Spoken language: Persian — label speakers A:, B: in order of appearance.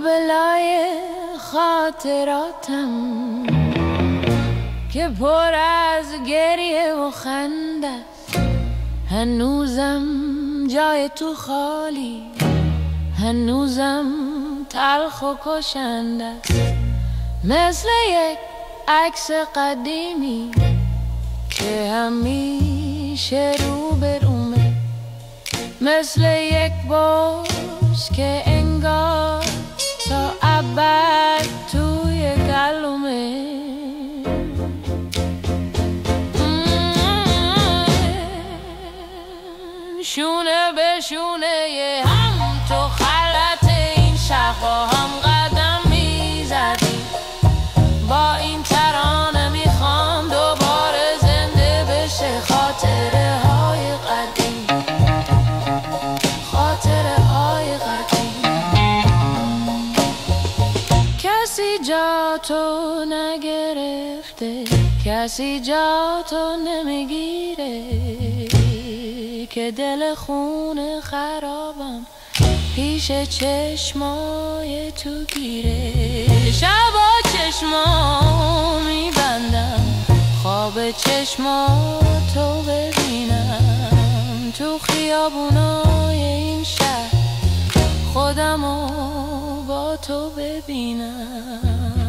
A: آبلای خاطراتم که پر از گریه و خنده، هنوزم جای تو خالی، هنوزم تلخ و کشنده، مثل یک عکس قدیمی که همیشه رو به رومه، مثل یک بوس که انگار تا ابد توی گلومه. شونه به شونه هم تو خلط این شهرها هم قدم میزدیم، با این ترانه میخوام دوباره زنده بشه خاطره های قدیم، خاطره های قدیم. کسی جا تو نگرفته، کسی جا تو نمیگیره، که دل خون خرابم پیش چشمای تو گیره. شبا چشما میبندم خواب چشماتو ببینم، تو خیابونای این شهر خودمو با تو ببینم.